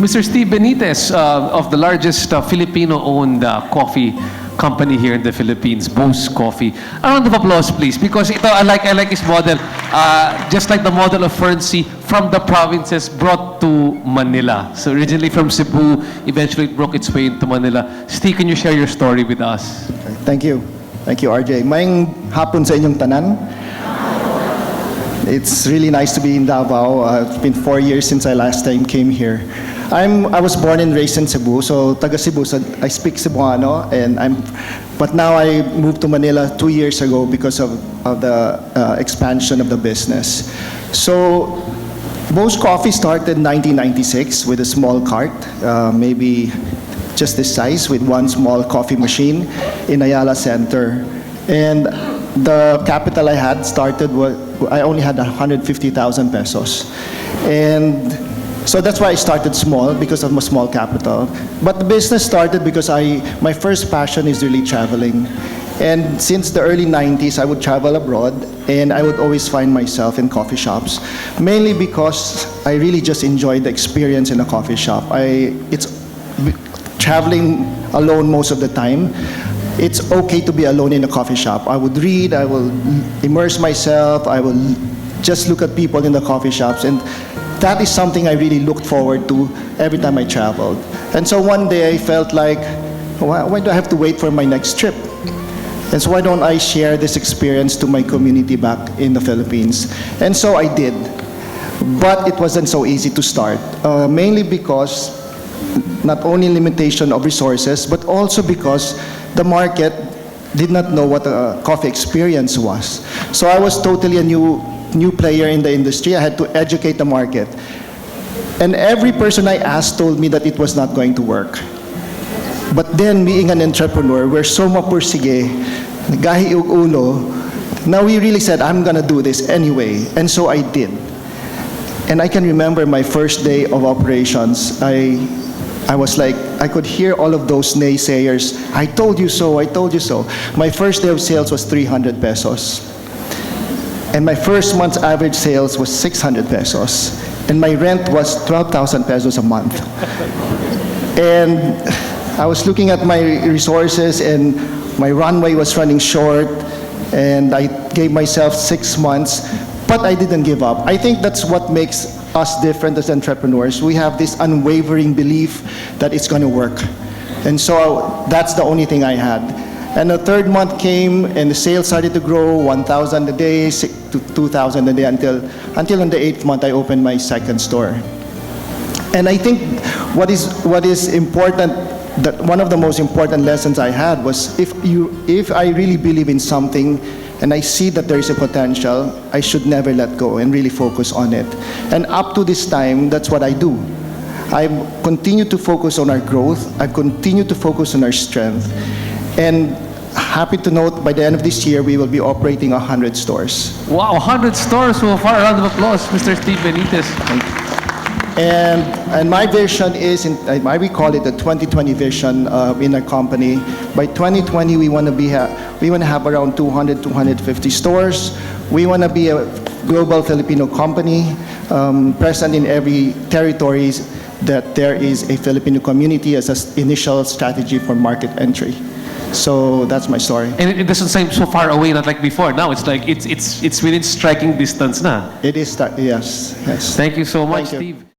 Mr. Steve Benitez of the largest Filipino-owned coffee company here in the Philippines, Bose Coffee. A round of applause, please, because ito, I like his model. Just like the model of Fernsey, from the provinces brought to Manila. So originally from Cebu, eventually it broke its way into Manila. Steve, can you share your story with us? Thank you. Thank you, RJ. Maayong hapon sa inyong tanan. It's really nice to be in Davao. It's been 4 years since I last time came here. I was born and raised in Cebu, so taga Cebu. So I speak Cebuano, but now I moved to Manila 2 years ago because of the expansion of the business. So Bose Coffee started in 1996 with a small cart, maybe just this size, with one small coffee machine in Ayala Center. And the capital I had I only had 150,000 pesos. And so that's why I started small, because of my small capital. But the business started because my first passion is really traveling. And since the early 90s, I would travel abroad, and I would always find myself in coffee shops, mainly because I really just enjoyed the experience in a coffee shop. It's traveling alone most of the time. It's okay to be alone in a coffee shop. I would read, I will immerse myself, I will just look at people in the coffee shops, and that is something I really looked forward to every time I traveled. And so one day I felt like, why do I have to wait for my next trip? And so why don't I share this experience to my community back in the Philippines? And so I did. But it wasn't so easy to start, mainly because not only limitation of resources, but also because the market did not know what a coffee experience was. So I was totally a new player in the industry. I had to educate the market. And every person I asked told me that it was not going to work. But then, being an entrepreneur, we're so mapursige, gahi ug ulo, now we really said, I'm gonna do this anyway. And so I did. And I can remember my first day of operations. I was like, I could hear all of those naysayers. I told you so, I told you so. My first day of sales was 300 pesos. And my first month's average sales was 600 pesos. And my rent was 12,000 pesos a month. And I was looking at my resources, and my runway was running short, and I gave myself 6 months, but I didn't give up. I think that's what makes us different as entrepreneurs. We have this unwavering belief that it's going to work. And so that's the only thing I had. And the third month came, and the sales started to grow, 1,000 a day, to 2,000 a day, until in the 8th month I opened my second store. And I think what is important, that one of the most important lessons I had was, if I really believe in something and I see that there is a potential, I should never let go and really focus on it. And up to this time, that's what I do. I continue to focus on our growth. I continue to focus on our strength. And happy to note, by the end of this year, we will be operating 100 stores. Wow, 100 stores so far. A round of applause, Mr. Steve Benitez. And my vision is, we call it the 2020 vision in our company. By 2020, we want to have around 200, 250 stores. We want to be a global Filipino company, present in every territory that there is a Filipino community as an initial strategy for market entry. So that's my story. And it doesn't seem so far away, not like before. Now it's like it's within striking distance na. It is, yes. Thank you so much, Thank you. Steve.